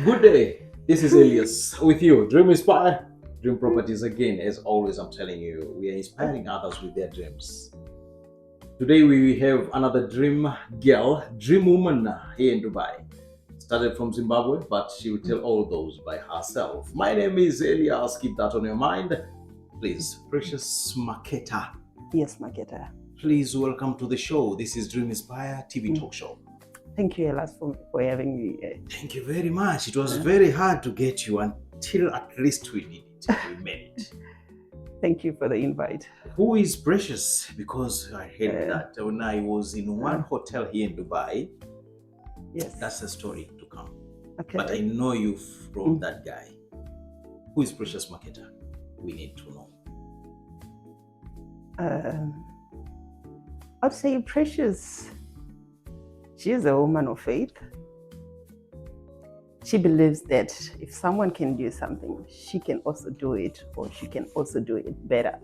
Good day. This is Elias with you. Dream Inspire, Dream Properties again. As always, I'm telling you, we are inspiring others with their dreams. Today, we have another dream girl, dream woman here in Dubai. Started from Zimbabwe, but she will tell all those by herself. My name is Elias. Keep that on your mind. Please, Precious Maketa, Yes, Maketa. please welcome to the show. This is Dream Inspire TV talk show. Thank you, Elas, for having me. Thank you very much. It was very hard to get you until at least we did it. We made it. Thank you for the invite. Who is Precious? Because I heard that when I was in one hotel here in Dubai. Yes. That's the story to come. Okay. But I know you from that guy. Who is Precious Maketa? We need to know. I'd say Precious, she is a woman of faith. She believes that if someone can do something, she can also do it, or she can also do it better.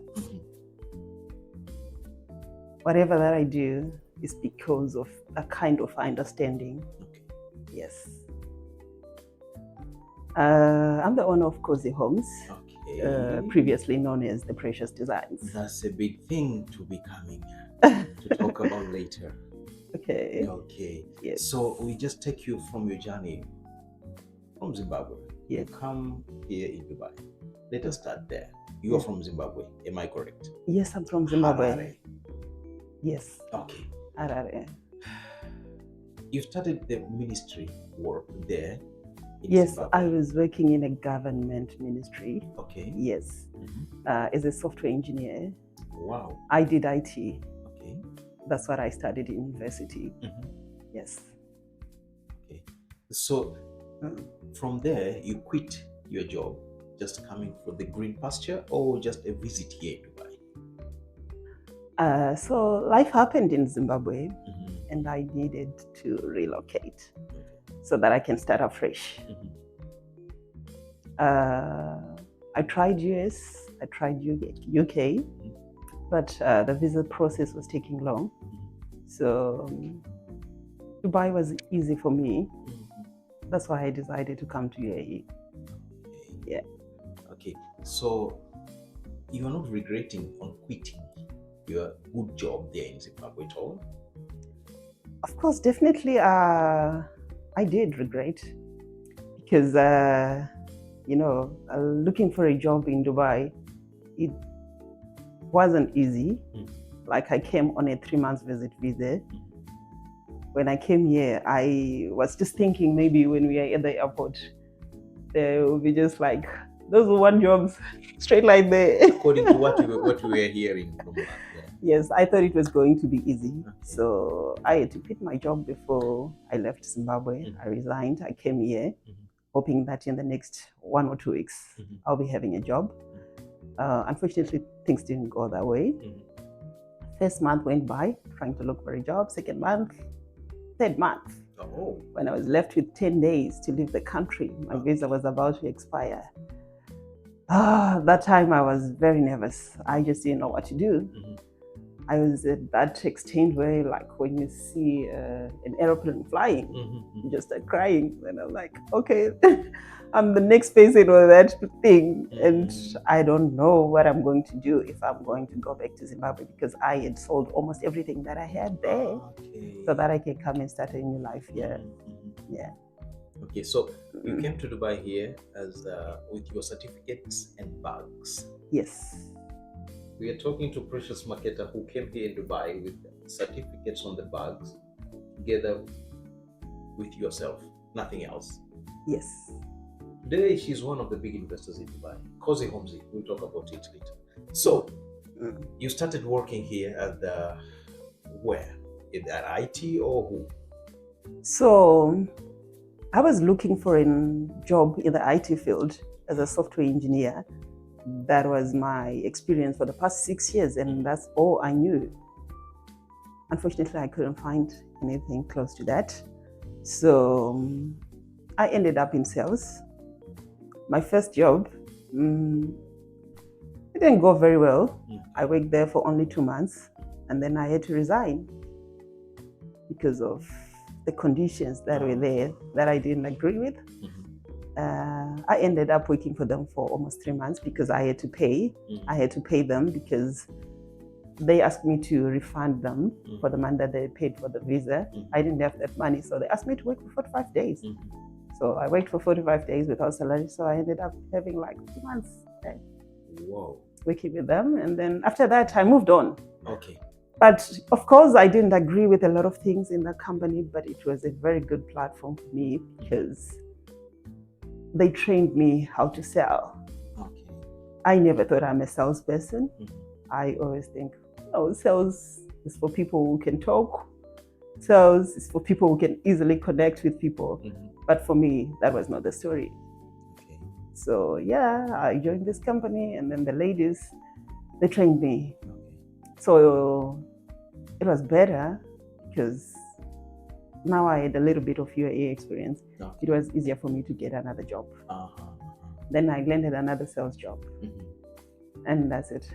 Whatever that I do is because of a kind of understanding. Okay. Yes. I'm the owner of Cozy Homes, previously known as the Precious Designs. That's a big thing to be coming to talk about later. Okay. Okay. Yes. So we just take you from your journey from Zimbabwe. Yes. You come here in Dubai. Let us start there. You are from Zimbabwe, am I correct? Yes, I'm from Zimbabwe. Harare. Yes. Okay. Harare. You started the ministry work there in Yes, Zimbabwe. I was working in a government ministry. Okay. Yes. As a software engineer. Wow. I did IT. Okay. That's what I studied in university. Yes. Okay. So from there, you quit your job, just coming for the green pasture, or just a visit here in Dubai? So life happened in Zimbabwe, and I needed to relocate so that I can start afresh. I tried US, I tried UK, but the visa process was taking long. So Dubai was easy for me. That's why I decided to come to UAE. Yeah. Okay. So you are not regretting on quitting your good job there in Zimbabwe at all? Of course, definitely. I did regret because looking for a job in Dubai, it wasn't easy. Like I came on a 3-month visit visa. When I came here, I was just thinking maybe when we are at the airport, there will be just like those one jobs straight like there. According to what we were hearing from that. Yes, I thought it was going to be easy. So I had to quit my job before I left Zimbabwe. I resigned. I came here hoping that in the next 1 or 2 weeks, I'll be having a job. Unfortunately, things didn't go that way. First month went by trying to look for a job. Second month, third month. When I was left with 10 days to leave the country, my visa was about to expire. That time I was very nervous. I just didn't know what to do. I was at that extent where, like, when you see an aeroplane flying, you just start crying. And I'm like, okay, I'm the next person with that thing. And I don't know what I'm going to do if I'm going to go back to Zimbabwe, because I had sold almost everything that I had there so that I can come and start a new life here. Yeah. Okay, so you came to Dubai here as with your certificates and bags. Yes. We are talking to Precious Maketa, who came here in Dubai with certificates on the bags, together with yourself, nothing else. Yes. Today, she's one of the big investors in Dubai. Cozy Homes, we'll talk about it later. So, you started working here at where? At IT or who? So, I was looking for a job in the IT field as a software engineer. That was my experience for the past 6 years, and that's all I knew. Unfortunately, I couldn't find anything close to that. So I ended up in sales. My first job, it didn't go very well. I worked there for only 2 months, and then I had to resign because of the conditions that were there that I didn't agree with. I ended up working for them for almost 3 months because I had to pay. I had to pay them because they asked me to refund them for the money that they paid for the visa. I didn't have that money, so they asked me to work for 45 days. So I worked for 45 days without salary, so I ended up having like 2 months working with them. And then after that, I moved on. Okay. But of course, I didn't agree with a lot of things in the company, but it was a very good platform for me because they trained me how to sell. Okay. I never thought I'm a salesperson. I always think, sales is for people who can talk. Sales is for people who can easily connect with people. But for me, that was not the story. Okay. So yeah, I joined this company, and then the ladies, they trained me. Okay. So it was better because now I had a little bit of UAE experience. Okay. It was easier for me to get another job. Uh-huh. Then I landed another sales job. And that's it.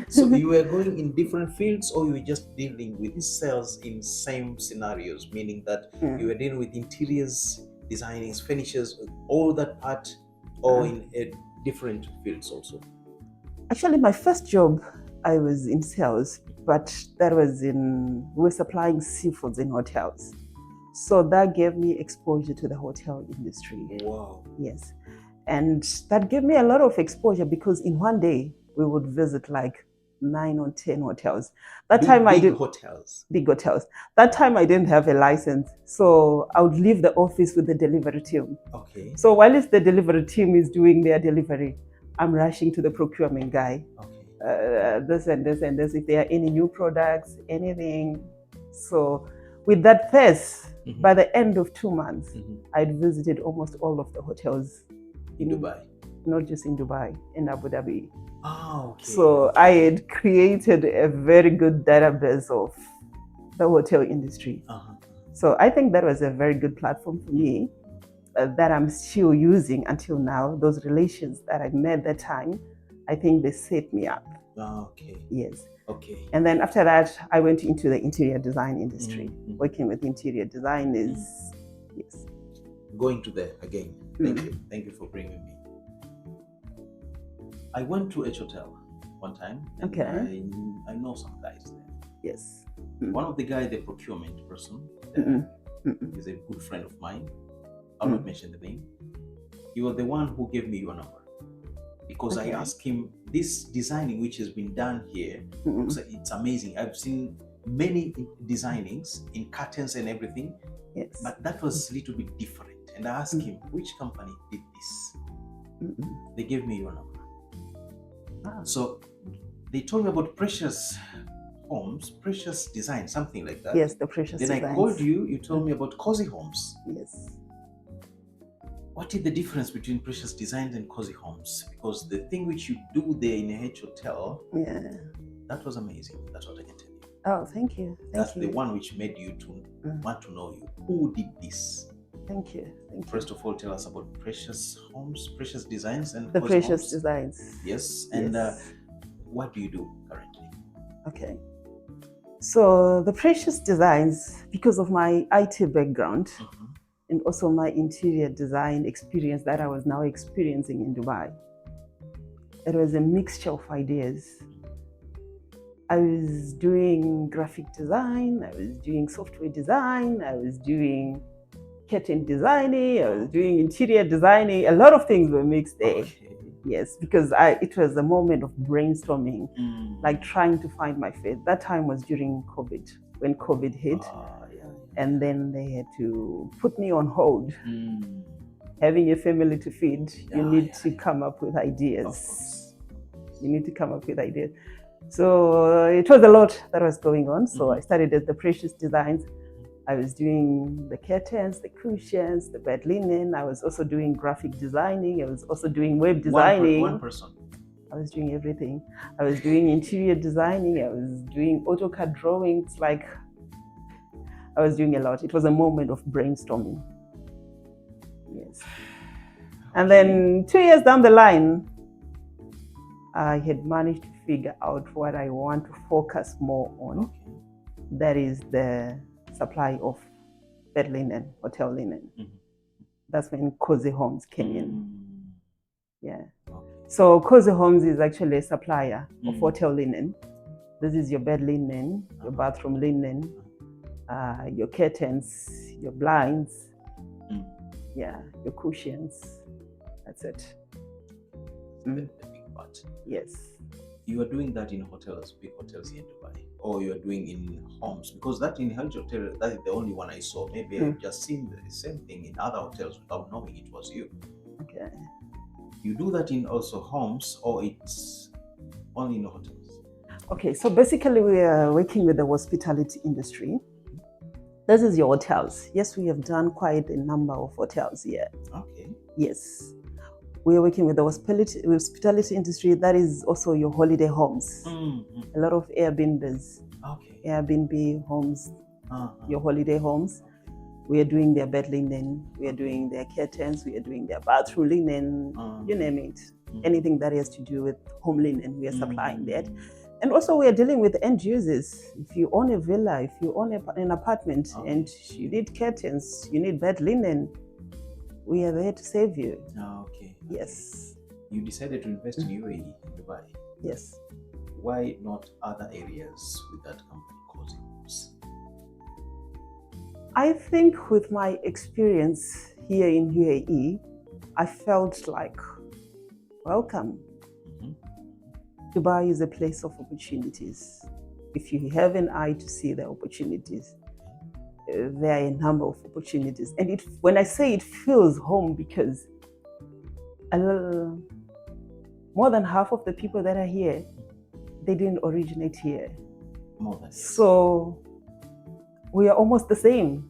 So you were going in different fields, or you were just dealing with sales in same scenarios, meaning that you were dealing with interiors, designing, finishes, all that part, or in different fields also? Actually, my first job, I was in sales, but that was we were supplying seafoods in hotels. So that gave me exposure to the hotel industry. Wow. Yes. And that gave me a lot of exposure because in one day we would visit like 9 or 10 hotels. That time I did hotels. Big hotels. That time I didn't have a license, so I would leave the office with the delivery team. Okay. So while the delivery team is doing their delivery, I'm rushing to the procurement guy. Okay. This and this and this. If there are any new products, anything. So with that pace, by the end of 2 months, I'd visited almost all of the hotels. In Dubai? Not just in Dubai, in Abu Dhabi. Okay. So I had created a very good database of the hotel industry. So I think that was a very good platform for me that I'm still using until now. Those relations that I made that time, I think they set me up. Okay. Yes. Okay. And then after that, I went into the interior design industry. Working with interior designers. Yes. Going to there again. Thank you for bringing me. I went to a hotel one time. And okay. I know some guys there. Yes. One of the guys, the procurement person, is a good friend of mine. I'll not mention the name. He was the one who gave me your number because I asked him, this designing which has been done here, it's amazing. I've seen many designings in curtains and everything, but that was a little bit different. And I asked him, which company did this? They gave me your number. So they told me about Precious Homes, Precious Design, something like that. Yes, the Precious Then Designs. I called you, you told me about Cozy Homes. Yes. What is the difference between Precious Designs and Cozy Homes? Because the thing which you do there in a hotel, that was amazing. That's what I can tell you. Oh, thank you. That's the one which made you to want to know you. Who did this? Thank you. First of all, tell us about Precious Homes, Precious Designs, and the Cozy Precious Homes. Designs. Yes, and what do you do currently? Okay. So the Precious Designs, because of my IT background and also my interior design experience that I was now experiencing in Dubai, it was a mixture of ideas. I was doing graphic design, I was doing software design, I was doing curtain designing, I was doing interior designing. A lot of things were mixed there. Yes, because it was a moment of brainstorming, like trying to find my fit. That time was during COVID, when COVID hit. And then they had to put me on hold. Having a family to feed, you need to come up with ideas. You need to come up with ideas. So it was a lot that was going on. So I started at the Precious Designs. I was doing the curtains, the cushions, the bed linen. I was also doing graphic designing. I was also doing web designing. One person. I was doing everything. I was doing interior designing. I was doing AutoCAD drawings. Like, I was doing a lot. It was a moment of brainstorming. Yes. And then 2 years down the line, I had managed to figure out what I want to focus more on. That is the supply of bed linen, hotel linen. That's when Cozy Homes came in. Yeah. Okay. So Cozy Homes is actually a supplier of hotel linen. This is your bed linen, your bathroom linen, your curtains, your blinds, yeah, your cushions. That's it. The big part. Yes. You are doing that in hotels, big hotels here in Dubai, or you are doing in homes? Because that in Hajj Hotel, that is the only one I saw. Maybe I've just seen the same thing in other hotels without knowing it was you. Okay. You do that in also homes, or it's only in hotels? Okay, so basically we are working with the hospitality industry. This is your hotels. Yes, we have done quite a number of hotels here. Okay. Yes. We are working with the hospitality industry. That is also your holiday homes. A lot of Airbnbs. Okay. Airbnb homes, your holiday homes. We are doing their bed linen. We are doing their curtains. We are doing their bathroom linen. You name it. Anything that has to do with home linen, we are supplying that. And also we are dealing with end users. If you own a villa, if you own an apartment and you need curtains, you need bed linen, we are there to save you. Okay. Yes. You decided to invest in UAE, in Dubai. Yes. Why not other areas with that company, Cozy Homes? I think with my experience here in UAE, I felt like welcome. Dubai is a place of opportunities. If you have an eye to see the opportunities, there are a number of opportunities. And when I say it feels home, because more than half of the people that are here, they didn't originate here. More than so we are almost the same.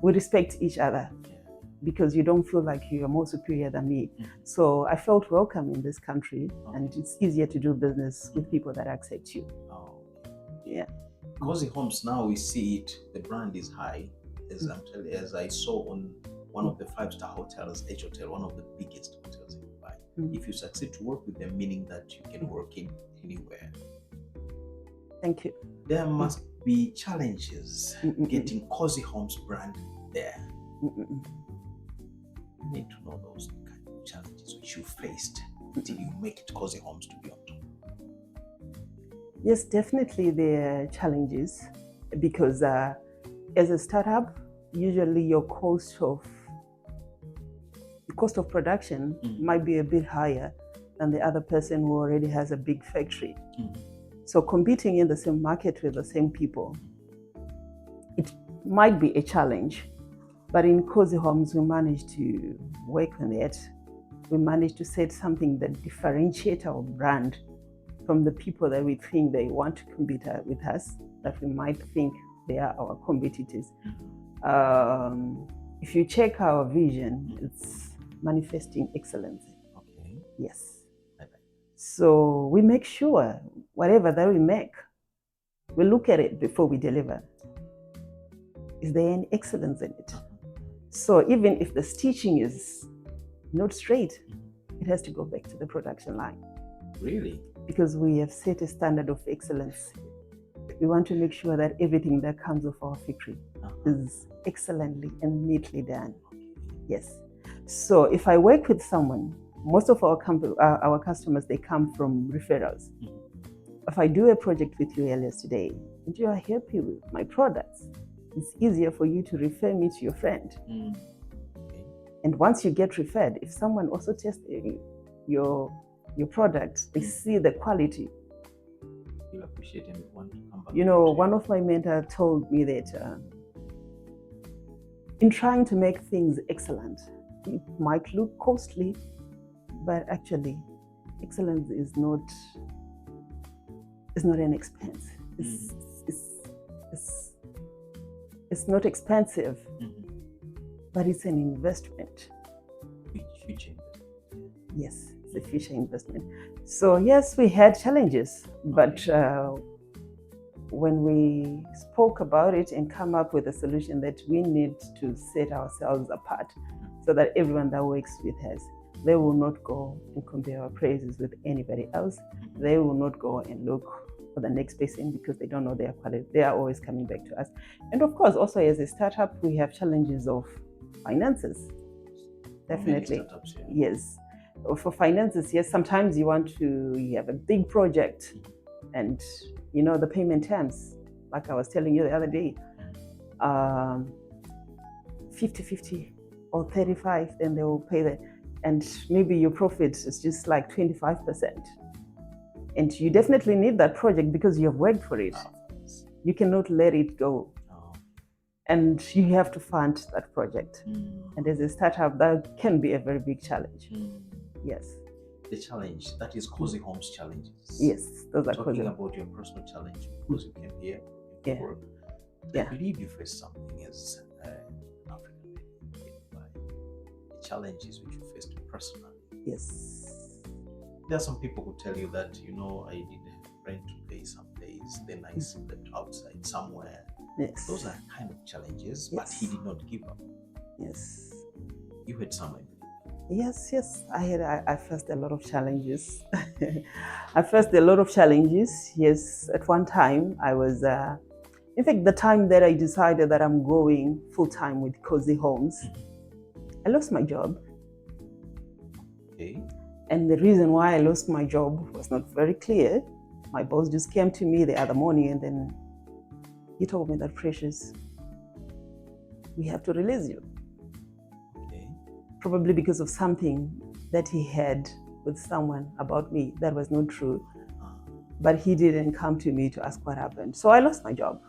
We respect each other because you don't feel like you are more superior than me. So I felt welcome in this country, and it's easier to do business with people that accept you. Yeah. Cozy Homes, now we see it, the brand is high, as I saw on one of the 5-star hotels, H Hotel, one of the biggest hotels in Dubai. If you succeed to work with them, meaning that you can work in anywhere. Thank you. There must be challenges getting Cozy Homes brand there. You need to know those kind of challenges which you faced until you make it Cozy Homes to be on top. Yes, definitely there are challenges because as a startup, usually your cost of production might be a bit higher than the other person who already has a big factory. So competing in the same market with the same people, it might be a challenge. But in Cozy Homes, we managed to work on it. We managed to set something that differentiates our brand from the people that we think they want to compete with us, that we might think they are our competitors. If you check our vision, it's manifesting excellence. Okay. Yes. So we make sure whatever that we make, we look at it before we deliver. Is there any excellence in it? So even if the stitching is not straight, it has to go back to the production line. Really? Because we have set a standard of excellence. We want to make sure that everything that comes off our factory is excellently and neatly done. Yes. So if I work with someone, most of our customers, they come from referrals. If I do a project with you earlier today, and you are happy with my products, it's easier for you to refer me to your friend. And once you get referred, if someone also tests your product, they see the quality. You appreciate and want to come back. You know, one of my mentors told me that in trying to make things excellent, it might look costly, but actually, excellence is not an expense. It's not expensive, but it's an investment. Future investment. Yes, it's a future investment. So yes, we had challenges, but when we spoke about it and come up with a solution that we need to set ourselves apart so that everyone that works with us, they will not go and compare our praises with anybody else. They will not go and look for the next person because they don't know their quality. They are always coming back to us. And of course, also as a startup, we have challenges of finances. Definitely. Startups, yeah. Yes. For finances, yes, sometimes you have a big project and the payment terms, like I was telling you the other day, 50-50 or 35, then they will pay that. And maybe your profit is just like 25%. And you definitely need that project because you have worked for it. You cannot let it go. And you have to fund that project. And as a startup, that can be a very big challenge. Yes. The challenge, that is Cozy Homes challenges. Yes, those are talking about your personal challenge because you came here. Yeah. I believe you faced something as African challenges which you faced personally. Yes. There are some people who tell you that, I did rent to pay some days, then I slept outside somewhere. Yes. Those are kind of challenges, Yes. but he did not give up. Yes. You had some, I believe. Yes. I faced a lot of challenges. I faced a lot of challenges. Yes. At one time, I was, in fact, the time that I decided that I'm going full-time with Cozy Homes, I lost my job. Okay. And the reason why I lost my job was not very clear. My boss just came to me the other morning and then he told me that, Precious, we have to release you. Okay. Probably because of something that he had with someone about me that was not true. But he didn't come to me to ask what happened. So I lost my job.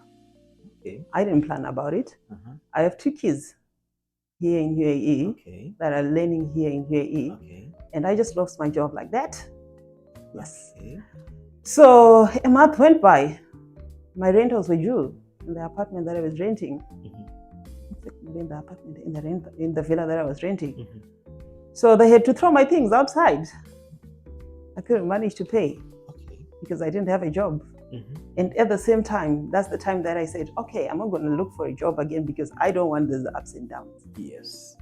Okay. I didn't plan about it. I have 2 kids here in UAE that are learning here in UAE. Okay. And I just lost my job like that. Yes. Okay. So a month went by. My rentals were due in the apartment that I was renting. In the apartment, in the villa that I was renting. So they had to throw my things outside. I couldn't manage to pay because I didn't have a job. And at the same time, that's the time that I said, okay, I'm not going to look for a job again because I don't want these ups and downs. Yes.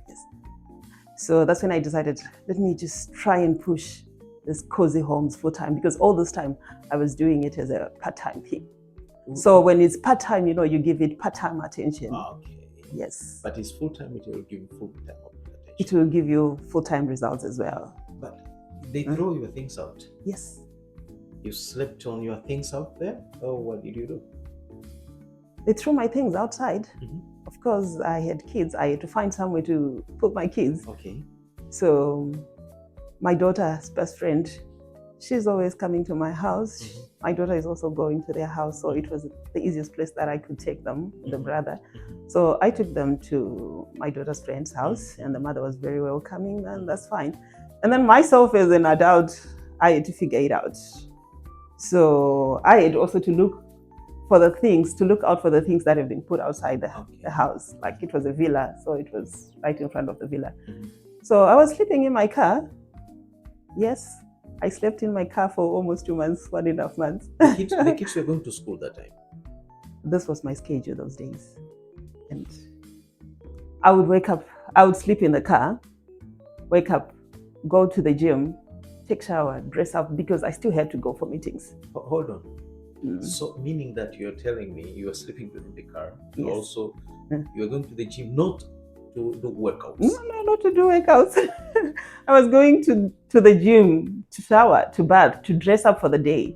So that's when I decided, let me just try and push this Cozy Homes full time because all this time I was doing it as a part-time thing. So when it's part-time, you give it part-time attention. Okay. Yes. But it's full-time, it will give you full-time attention. It will give you full-time results as well. But they throw your things out. Yes. You slept on your things out there? Or what did you do? They threw my things outside. Of course, I had kids. I had to find somewhere to put my kids. Okay. So my daughter's best friend, she's always coming to my house. My daughter is also going to their house. So it was the easiest place that I could take them, the brother. So I took them to my daughter's friend's house and the mother was very welcoming and that's fine. And then myself as an adult, I had to figure it out. So I had also to look out for the things that have been put outside the house. Like it was a villa, so it was right in front of the villa. So I was sleeping in my car. Yes, I slept in my car for almost 2 months, 1.5 months. The kids were going to school that time? This was my schedule those days. And I would wake up, I would sleep in the car, wake up, go to the gym, take shower, dress up because I still had to go for meetings. Hold on. So meaning that you're telling me you were sleeping in the car, Yes. Also you were going to the gym not to do workouts? No, not to do workouts. I was going to the gym to shower, to bath, to dress up for the day.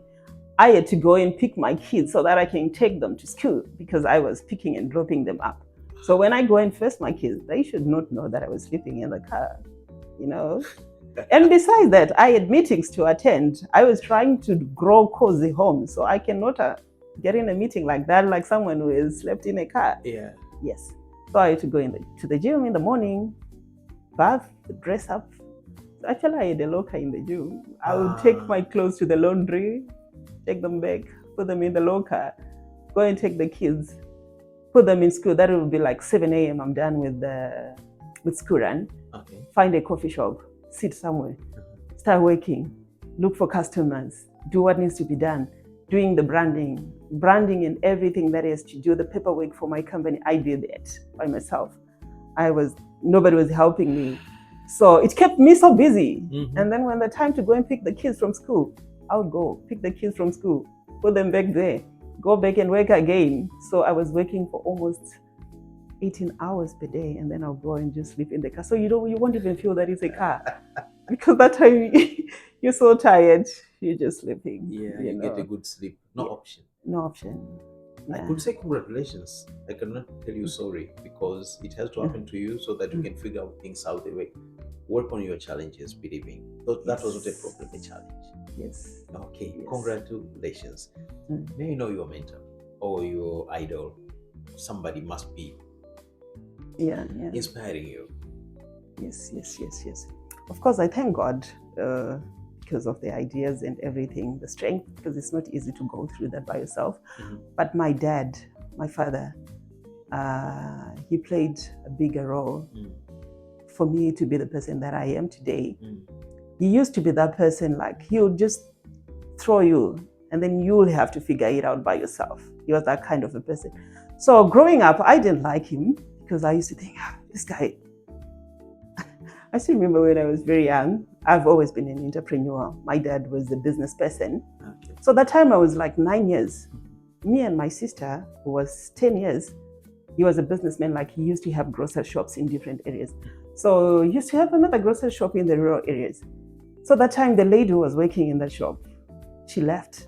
I had to go and pick my kids so that I can take them to school because I was picking and dropping them up. So when I go and fetch my kids, they should not know that I was sleeping in the car, And besides that, I had meetings to attend. I was trying to grow Cozy Homes, so I cannot get in a meeting like that, like someone who has slept in a car. Yeah. Yes. So I had to go to the gym in the morning, bath, dress up. So actually, I had a locker in the gym. I would take my clothes to the laundry, take them back, put them in the locker, go and take the kids, put them in school. That would be like 7 a.m. I'm done with school run. Okay. Find a coffee shop, sit somewhere, start working, look for customers, do what needs to be done, doing the branding and everything that is to do the paperwork for my company. I did it by myself. Nobody was helping me. So it kept me so busy. And then when the time to go and pick the kids from school, I would go pick the kids from school, put them back there, go back and work again. So I was working for almost 18 hours per day, and then I'll go and just sleep in the car. So you won't even feel that it's a car because that time you're so tired, you're just sleeping. Yeah, you get a good sleep. No option. No option. I could say congratulations. I cannot tell you sorry because it has to happen to you so that you can figure out things out the way. Work on your challenges, believing. That was not a problem, a challenge. Yes. Okay, Yes. Congratulations. May you know your mentor or your idol? Somebody must be inspiring you. Yes. Of course, I thank God because of the ideas and everything, the strength, because it's not easy to go through that by yourself. But my dad, my father, he played a bigger role for me to be the person that I am today. He used to be that person, like he would just throw you and then you'll have to figure it out by yourself. He was that kind of a person. So growing up, I didn't like him because I used to think, this guy. I still remember when I was very young, I've always been an entrepreneur. My dad was a business person. Okay. So that time I was like 9 years. Me and my sister, who was 10 years, he was a businessman, like he used to have grocery shops in different areas. So he used to have another grocery shop in the rural areas. So that time the lady who was working in that shop, she left.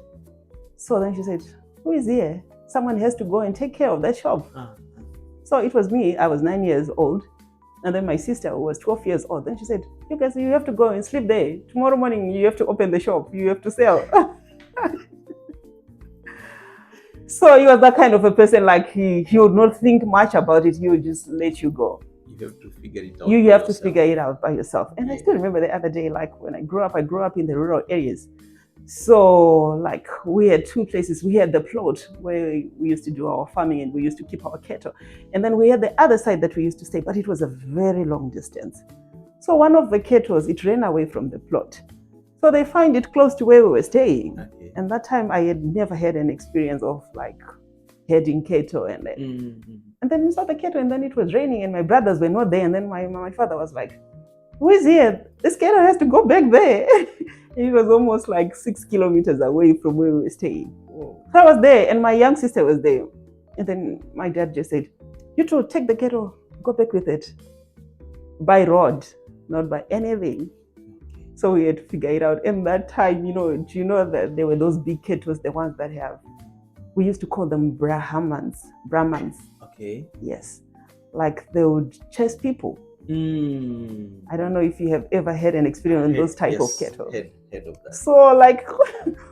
So then she said, who is here? Someone has to go and take care of that shop. So it was me, I was 9 years old. And then my sister who was 12 years old. Then she said, you guys, you have to go and sleep there. Tomorrow morning, you have to open the shop. You have to sell. So he was that kind of a person, like he would not think much about it. He would just let you go. You have to figure it out. You have to figure it out by yourself. And I still remember the other day, like when I grew up in the rural areas. So like we had two places. We had the plot where we used to do our farming and we used to keep our cattle. And then we had the other side that we used to stay, but it was a very long distance. So one of the cattle, it ran away from the plot. So they find it close to where we were staying. Okay. And that time I had never had an experience of like herding cattle and then, and then we saw the cattle and then it was raining and my brothers were not there. And then my father was like, who is here? This cattle has to go back there. It was almost like 6 kilometers away from where we were staying. Whoa. So I was there and my young sister was there. And then my dad just said, you two take the cattle, go back with it. By road, not by anything. So we had to figure it out. In that time, do you know that there were those big kettles, the ones that we used to call them Brahmans. Okay. Yes. Like they would chase people. I don't know if you have ever had an experience on those type of cattle. Head of that. So like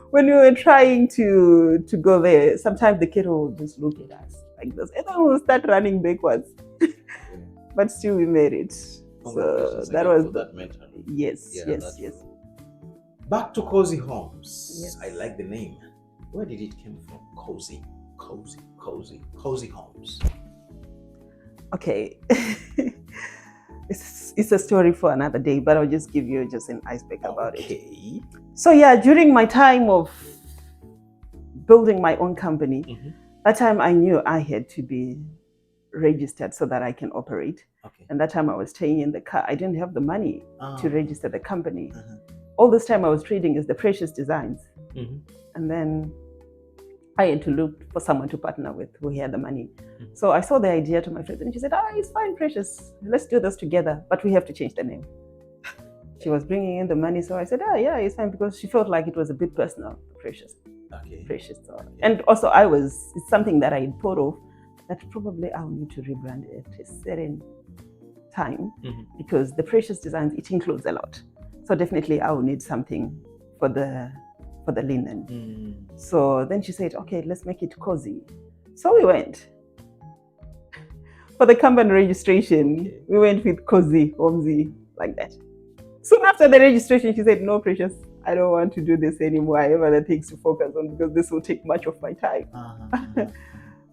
when we were trying to go there, sometimes the cattle would just look at us like this and then we'll start running backwards. But still we made it. So that was that mentor. Yes. Back to Cozy Homes. Yes. I like the name. Where did it come from? Cozy Homes. Okay. It's a story for another day, but I'll just give you just an icebreaker about it. So yeah, during my time of building my own company, that time I knew I had to be registered so that I can operate. Okay. And that time I was staying in the car. I didn't have the money to register the company. All this time I was trading as the Precious Designs. And then I had to look for someone to partner with who had the money. So I saw the idea to my friend and she said, it's fine, Precious. Let's do this together, but we have to change the name. She was bringing in the money. So I said, yeah, it's fine, because she felt like it was a bit personal, Precious. Okay. Precious. Okay. And also it's something that I had thought of that probably I'll need to rebrand it at a certain time because the Precious Designs, it includes a lot. So definitely I will need something for the linen. So then she said, okay, let's make it Cozy. So we went. For the company registration, we went with Cozy, Homesy, like that. Soon after the registration, she said, no, Precious, I don't want to do this anymore. I have other things to focus on because this will take much of my time.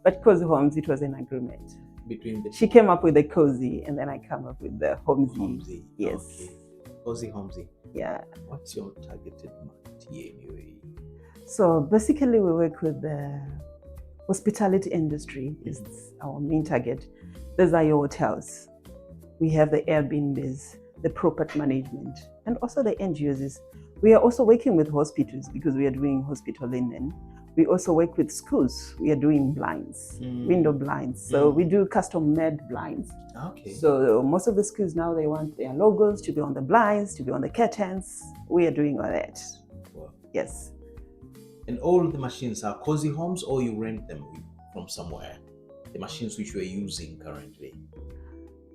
But Cozy Homes, it was an agreement. Between she came up with the Cozy and then I come up with the Homesy. Yes. Okay. Cozy Homesy. Yeah. What's your targeted market anyway? So basically we work with the hospitality industry is our main target. These are your hotels. We have the Airbnbs, the property management, and also the end users. We are also working with hospitals because we are doing hospital linen. We also work with schools. We are doing blinds, window blinds. So we do custom-made blinds. Okay. So most of the schools now, they want their logos to be on the blinds, to be on the curtains. We are doing all that. Wow. Yes. And all the machines are Cozy Homes, or you rent them from somewhere? The machines which you are using currently.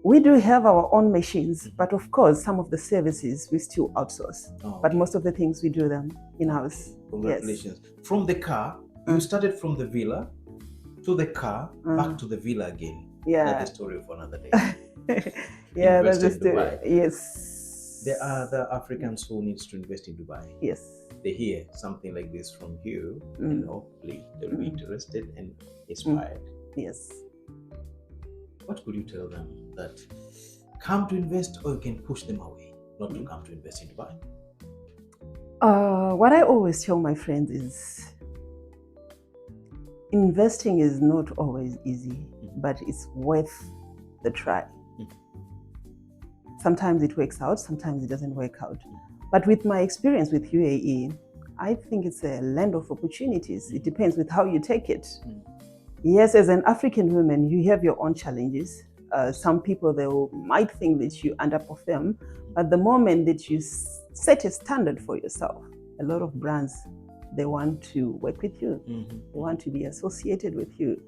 We do have our own machines, but of course, some of the services we still outsource. Oh, but most of the things we do them in-house. Congratulations. Yes. From the car, you started from the villa to the car, back to the villa again. Yeah. That's the story for another day. Yeah, that's the story. Yes. There are the Africans who needs to invest in Dubai. Yes. They hear something like this from you, and hopefully they'll be interested and inspired. Yes. What could you tell them that come to invest, or you can push them away not to come to invest in Dubai? What I always tell my friends is investing is not always easy, but it's worth the try. Sometimes it works out, sometimes it doesn't work out. But with my experience with UAE, I think it's a land of opportunities. It depends with how you take it. Yes, as an African woman, you have your own challenges. Some people, might think that you underperform, but the moment that you set a standard for yourself, a lot of brands, they want to work with you. They want to be associated with you.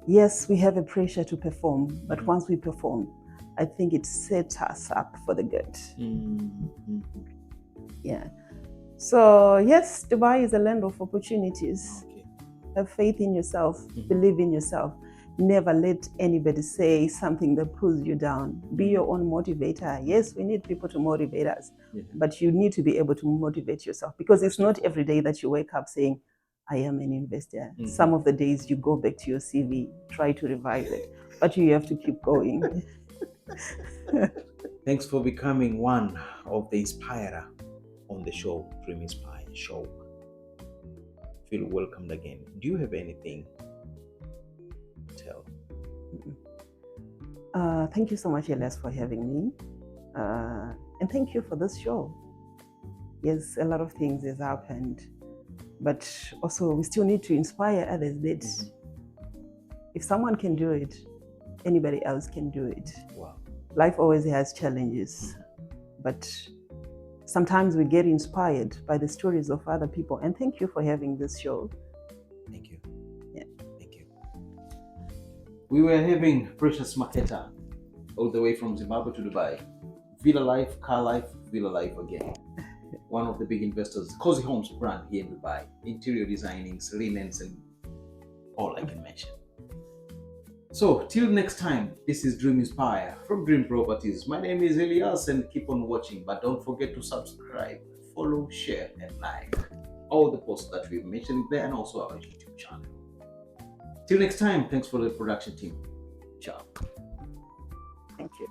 Yes, we have a pressure to perform, but once we perform, I think it sets us up for the good. Yeah. So yes, Dubai is a land of opportunities. Okay. Have faith in yourself, believe in yourself. Never let anybody say something that pulls you down. Be your own motivator. Yes, we need people to motivate us, but you need to be able to motivate yourself, because it's not every day that you wake up saying, I am an investor. Some of the days you go back to your CV, try to revise it, but you have to keep going. Thanks for becoming one of the inspirer on the show, Dream Inspire Show. Feel welcomed again. Do you have anything to tell? Thank you so much, Elias, for having me. And thank you for this show. Yes, a lot of things has happened, but also we still need to inspire others that if someone can do it, anybody else can do it. Wow. Life always has challenges, but sometimes we get inspired by the stories of other people. And thank you for having this show. Thank you. Yeah. Thank you. We were having Precious Maketa all the way from Zimbabwe to Dubai. Villa Life, car life, Villa Life again. One of the big investors, Cozy Homes brand here in Dubai. Interior designing, linens, and all I can mention. So, till next time, this is Dream Inspire from Dream Properties. My name is Elias, and keep on watching. But don't forget to subscribe, follow, share, and like all the posts that we've mentioned there, and also our YouTube channel. Till next time, thanks for the production team. Ciao. Thank you.